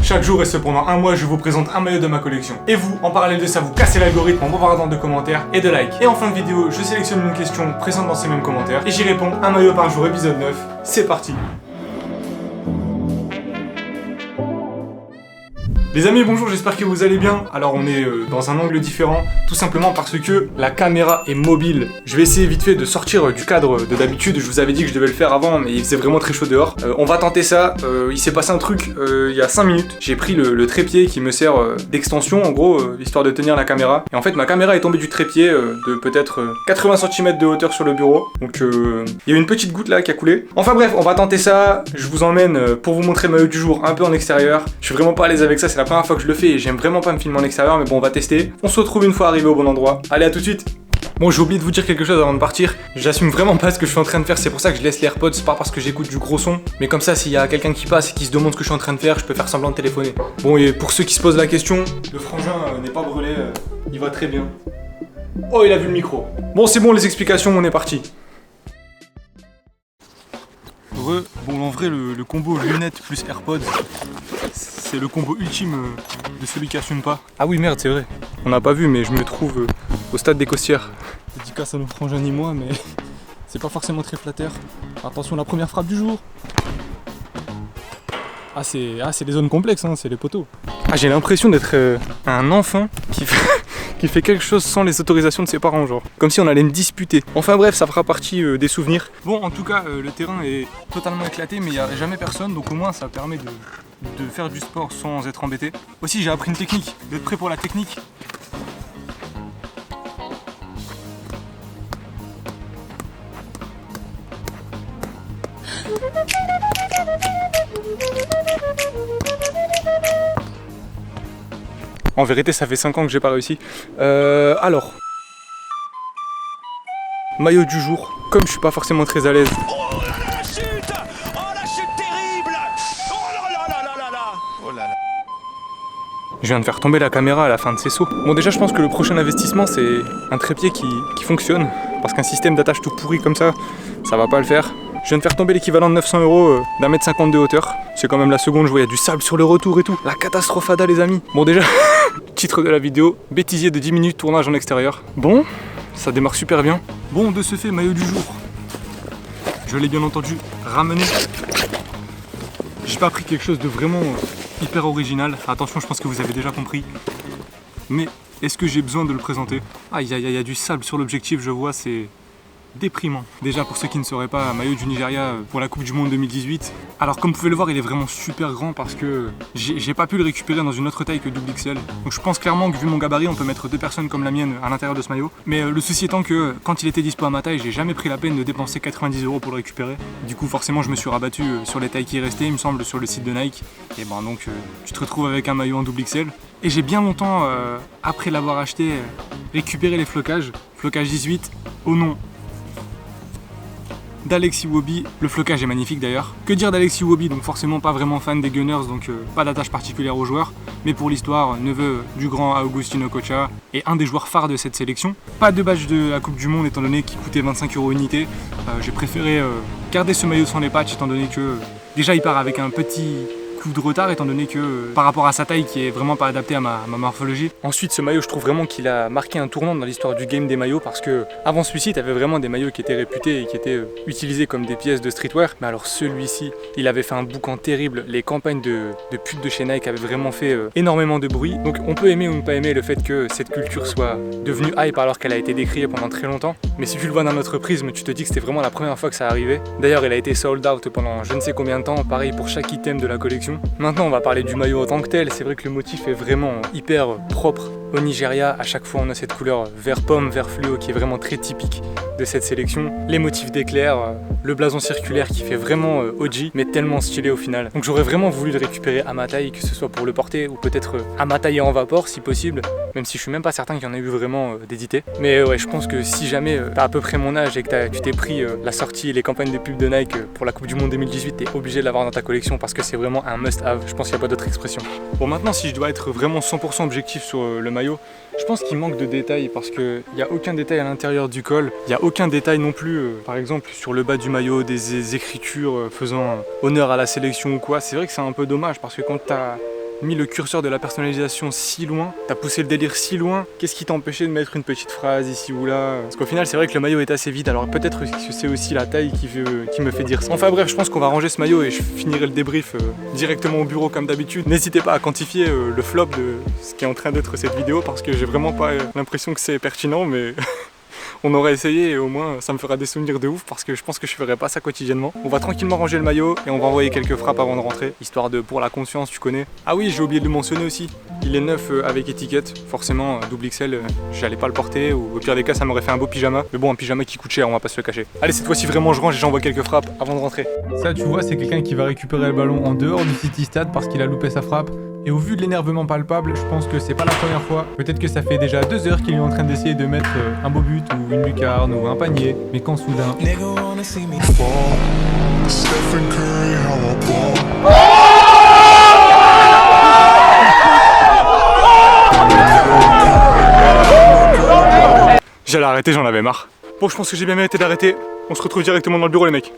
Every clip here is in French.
Chaque jour et ce pendant un mois, je vous présente un maillot de ma collection. Et vous, en parallèle de ça, vous cassez l'algorithme en bombardant de commentaires et de likes. Et en fin de vidéo, je sélectionne une question présente dans ces mêmes commentaires et j'y réponds un maillot par jour, épisode 9. C'est parti. Les amis, bonjour, j'espère que vous allez bien. Alors on est dans un angle différent, tout simplement parce que la caméra est mobile. Je vais essayer vite fait de sortir du cadre de d'habitude. Je vous avais dit que je devais le faire avant, mais il faisait vraiment très chaud dehors. On va tenter ça. Il s'est passé un truc il y a 5 minutes. J'ai pris le trépied qui me sert d'extension, en gros, histoire de tenir la caméra. Et en fait, ma caméra est tombée du trépied de peut-être 80 cm de hauteur sur le bureau. Donc il y a eu une petite goutte là qui a coulé. Enfin bref, on va tenter ça. Je vous emmène pour vous montrer le maillot du jour un peu en extérieur. Je suis vraiment pas à l'aise avec ça, c'est la première fois que je le fais et j'aime vraiment pas me filmer en extérieur, mais bon, on va tester. On se retrouve une fois arrivé au bon endroit. Allez, à tout de suite. Bon, j'ai oublié de vous dire quelque chose avant de partir. J'assume vraiment pas ce que je suis en train de faire, c'est pour ça que je laisse les AirPods, c'est pas parce que j'écoute du gros son, mais comme ça, s'il y a quelqu'un qui passe et qui se demande ce que je suis en train de faire, je peux faire semblant de téléphoner. Bon, et pour ceux qui se posent la question, le frangin n'est pas brûlé, il va très bien. Oh, il a vu le micro. Bon, c'est bon, les explications, on est parti. Bon, en vrai, le combo lunettes plus AirPods, c'est le combo ultime de celui qui assume pas. Ah oui, merde, c'est vrai. On n'a pas vu, mais je me trouve au stade des Costières. Dédicace à nos frangins ni moi, mais c'est pas forcément très flatteur. Attention, la première frappe du jour. Ah, c'est les zones complexes, hein, c'est les poteaux. Ah, j'ai l'impression d'être un enfant qui fait quelque chose sans les autorisations de ses parents, genre. Comme si on allait me disputer. Enfin bref, ça fera partie des souvenirs. Bon, en tout cas, le terrain est totalement éclaté, mais il n'y a jamais personne, donc au moins ça permet de faire du sport sans être embêté. Aussi, j'ai appris une technique, d'être prêt pour la technique. En vérité, ça fait 5 ans que j'ai pas réussi. Alors, maillot du jour. Comme je suis pas forcément très à l'aise. Oh la chute terrible. Oh là là là là là. Oh là là. Je viens de faire tomber la caméra à la fin de ses sauts. Bon, déjà, je pense que le prochain investissement, c'est un trépied qui fonctionne. Parce qu'un système d'attache tout pourri comme ça va pas le faire. Je viens de faire tomber l'équivalent de 900 € d'un mètre 50 de hauteur. C'est quand même la seconde, je vois, il y a du sable sur le retour et tout. La catastrophada, les amis. Bon, déjà, titre de la vidéo, bêtisier de 10 minutes, tournage en extérieur. Bon, ça démarre super bien. Bon, de ce fait, maillot du jour. Je l'ai bien entendu ramené. J'ai pas pris quelque chose de vraiment hyper original. Attention, je pense que vous avez déjà compris. Mais est-ce que j'ai besoin de le présenter? Ah, il y a du sable sur l'objectif, je vois, c'est déprimant. Déjà, pour ceux qui ne sauraient pas, maillot du Nigeria pour la Coupe du Monde 2018. Alors, comme vous pouvez le voir, il est vraiment super grand parce que j'ai pas pu le récupérer dans une autre taille que XXL. Donc je pense clairement que vu mon gabarit, on peut mettre 2 personnes comme la mienne à l'intérieur de ce maillot. Mais le souci étant que quand il était dispo à ma taille, j'ai jamais pris la peine de dépenser 90 € pour le récupérer. Du coup, forcément, je me suis rabattu sur les tailles qui restaient, il me semble, sur le site de Nike. Et ben donc, tu te retrouves avec un maillot en XXL. Et j'ai bien longtemps, après l'avoir acheté, récupéré les flocages. Flocage 18, au nom d'Alexis Iwobi. Le flocage est magnifique d'ailleurs. Que dire d'Alexis Iwobi? Donc forcément pas vraiment fan des Gunners, donc pas d'attache particulière aux joueurs. Mais pour l'histoire, neveu du grand Agustín Okocha et un des joueurs phares de cette sélection. Pas de badge de la Coupe du Monde étant donné qu'il coûtait 25 € unité. J'ai préféré garder ce maillot sans les patchs étant donné que déjà il part avec un petit coup de retard étant donné que par rapport à sa taille qui est vraiment pas adaptée à ma morphologie. Ensuite, ce maillot, je trouve vraiment qu'il a marqué un tournant dans l'histoire du game des maillots parce que avant celui-ci, t'avais vraiment des maillots qui étaient réputés et qui étaient utilisés comme des pièces de streetwear. Mais alors celui-ci, il avait fait un boucan terrible. Les campagnes de pub de chez Nike avaient vraiment fait énormément de bruit. Donc on peut aimer ou ne pas aimer le fait que cette culture soit devenue hype alors qu'elle a été décriée pendant très longtemps. Mais si tu le vois d'un autre prisme, tu te dis que c'était vraiment la première fois que ça arrivait. D'ailleurs, il a été sold out pendant je ne sais combien de temps, pareil pour chaque item de la collection. Maintenant, on va parler du maillot en tant que tel. C'est vrai que le motif est vraiment hyper propre au Nigeria. À chaque fois, on a cette couleur vert pomme, vert fluo qui est vraiment très typique de cette sélection. Les motifs d'éclairs, le blason circulaire qui fait vraiment OG, mais tellement stylé au final. Donc j'aurais vraiment voulu le récupérer à ma taille, que ce soit pour le porter ou peut-être à ma taille en vapor si possible, même si je suis même pas certain qu'il y en ait eu vraiment d'édité. Mais ouais, je pense que si jamais t'as à peu près mon âge et que tu t'es pris la sortie et les campagnes de pub de Nike pour la Coupe du Monde 2018, t'es obligé de l'avoir dans ta collection parce que c'est vraiment un must-have. Je pense qu'il n'y a pas d'autre expression. Bon, maintenant, si je dois être vraiment 100% objectif sur le maillot, je pense qu'il manque de détails parce qu'il n'y a aucun détail à l'intérieur du col. Il n'y a aucun détail non plus, par exemple, sur le bas du maillot, des écritures faisant honneur à la sélection ou quoi. C'est vrai que c'est un peu dommage parce que quand t'as mis le curseur de la personnalisation si loin, t'as poussé le délire si loin, qu'est-ce qui t'a empêché de mettre une petite phrase ici ou là? Parce qu'au final c'est vrai que le maillot est assez vide, alors peut-être que c'est aussi la taille qui me fait dire ça. Enfin bref, je pense qu'on va ranger ce maillot et je finirai le débrief directement au bureau comme d'habitude. N'hésitez pas à quantifier le flop de ce qui est en train d'être cette vidéo parce que j'ai vraiment pas l'impression que c'est pertinent, mais on aurait essayé et au moins ça me fera des souvenirs de ouf parce que je pense que je ferais pas ça quotidiennement. On va tranquillement ranger le maillot et on va envoyer quelques frappes avant de rentrer, histoire de pour la conscience, tu connais. Ah oui, j'ai oublié de le mentionner aussi, il est neuf avec étiquette, forcément double XL, j'allais pas le porter ou au pire des cas ça m'aurait fait un beau pyjama. Mais bon, un pyjama qui coûte cher, on va pas se le cacher. Allez, cette fois-ci vraiment je range et j'envoie quelques frappes avant de rentrer. Ça tu vois, c'est quelqu'un qui va récupérer le ballon en dehors du City Stade parce qu'il a loupé sa frappe. Et au vu de l'énervement palpable, je pense que c'est pas la première fois. Peut-être que ça fait déjà 2 heures qu'il est en train d'essayer de mettre un beau but ou une lucarne ou un panier. Mais quand soudain... J'allais arrêter, j'en avais marre. Bon, je pense que j'ai bien mérité d'arrêter. On se retrouve directement dans le bureau les mecs.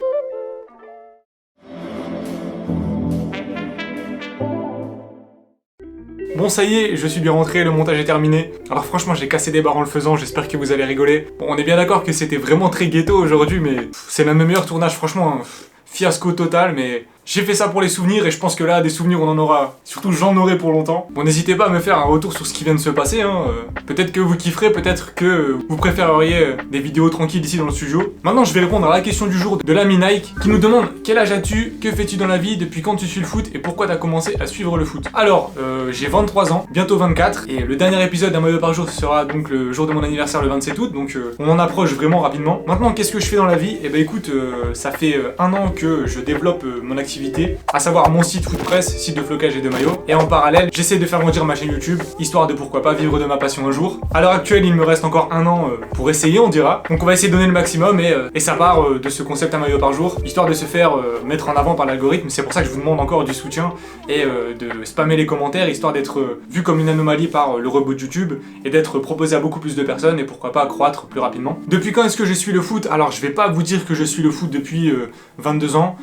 Bon ça y est, je suis bien rentré, le montage est terminé. Alors franchement j'ai cassé des barres en le faisant, j'espère que vous allez rigoler. Bon on est bien d'accord que c'était vraiment très ghetto aujourd'hui, mais c'est même le meilleur tournage franchement. Fiasco total, mais j'ai fait ça pour les souvenirs et je pense que là, des souvenirs on en aura, surtout j'en aurai pour longtemps. Bon n'hésitez pas à me faire un retour sur ce qui vient de se passer, hein. Peut-être que vous kifferez, peut-être que vous préféreriez des vidéos tranquilles ici dans le studio. Maintenant je vais répondre à la question du jour de l'ami Nike qui nous demande quel âge as-tu, que fais-tu dans la vie, depuis quand tu suis le foot et pourquoi t'as commencé à suivre le foot. Alors, j'ai 23 ans, bientôt 24 et le dernier épisode d'un maillot par jour sera donc le jour de mon anniversaire le 27 août, donc on en approche vraiment rapidement. Maintenant qu'est-ce que je fais dans la vie? Eh ben écoute, ça fait un an que je développe mon activité, à savoir mon site Footpress, site de flocage et de maillots, et en parallèle j'essaie de faire grandir ma chaîne YouTube, histoire de pourquoi pas vivre de ma passion un jour. À l'heure actuelle il me reste encore un an pour essayer on dira, donc on va essayer de donner le maximum et ça part de ce concept un maillot par jour, histoire de se faire mettre en avant par l'algorithme. C'est pour ça que je vous demande encore du soutien et de spammer les commentaires, histoire d'être vu comme une anomalie par le robot de YouTube et d'être proposé à beaucoup plus de personnes et pourquoi pas croître plus rapidement. Depuis quand est-ce que je suis le foot? Alors je vais pas vous dire que je suis le foot depuis 22 ans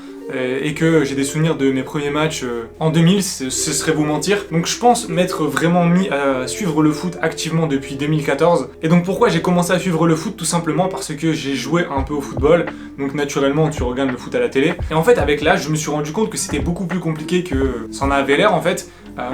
et que j'ai des souvenirs de mes premiers matchs en 2000, ce serait vous mentir. Donc je pense m'être vraiment mis à suivre le foot activement depuis 2014. Et donc pourquoi j'ai commencé à suivre le foot? Tout simplement parce que j'ai joué un peu au football, donc naturellement tu regardes le foot à la télé. Et en fait avec l'âge je me suis rendu compte que c'était beaucoup plus compliqué que ça en avait l'air en fait.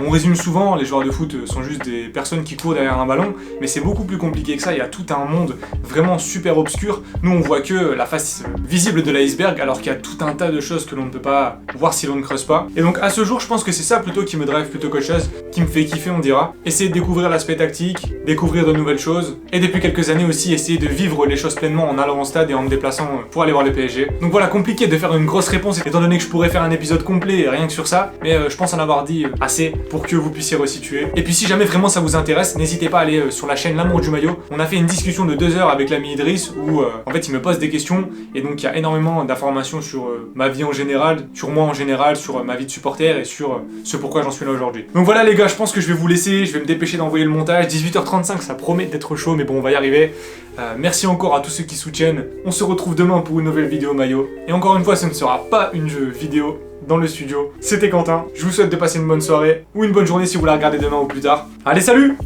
On résume souvent, les joueurs de foot sont juste des personnes qui courent derrière un ballon, mais c'est beaucoup plus compliqué que ça, il y a tout un monde vraiment super obscur. Nous on voit que la face visible de l'iceberg, alors qu'il y a tout un tas de choses que l'on ne peut pas voir si l'on ne creuse pas. Et donc à ce jour je pense que c'est ça plutôt qui me drive plutôt qu'autre chose, qui me fait kiffer on dira. Essayer de découvrir l'aspect tactique, découvrir de nouvelles choses, et depuis quelques années aussi essayer de vivre les choses pleinement en allant au stade et en me déplaçant pour aller voir le PSG. Donc voilà, compliqué de faire une grosse réponse étant donné que je pourrais faire un épisode complet rien que sur ça, mais je pense en avoir dit assez pour que vous puissiez resituer. Et puis si jamais vraiment ça vous intéresse, n'hésitez pas à aller sur la chaîne L'amour du maillot. On a fait une discussion de 2 heures avec l'ami Idriss où en fait il me pose des questions et donc il y a énormément d'informations sur ma vie en général, sur moi en général, sur ma vie de supporter et sur ce pourquoi j'en suis là aujourd'hui. Donc voilà les gars, je pense que je vais vous laisser, je vais me dépêcher d'envoyer le montage. 18h35, ça promet d'être chaud mais bon on va y arriver. Merci encore à tous ceux qui soutiennent. On se retrouve demain pour une nouvelle vidéo maillot. Et encore une fois ce ne sera pas une vidéo dans le studio. C'était Quentin, je vous souhaite de passer une bonne soirée ou une bonne journée si vous la regardez demain ou plus tard. Allez salut!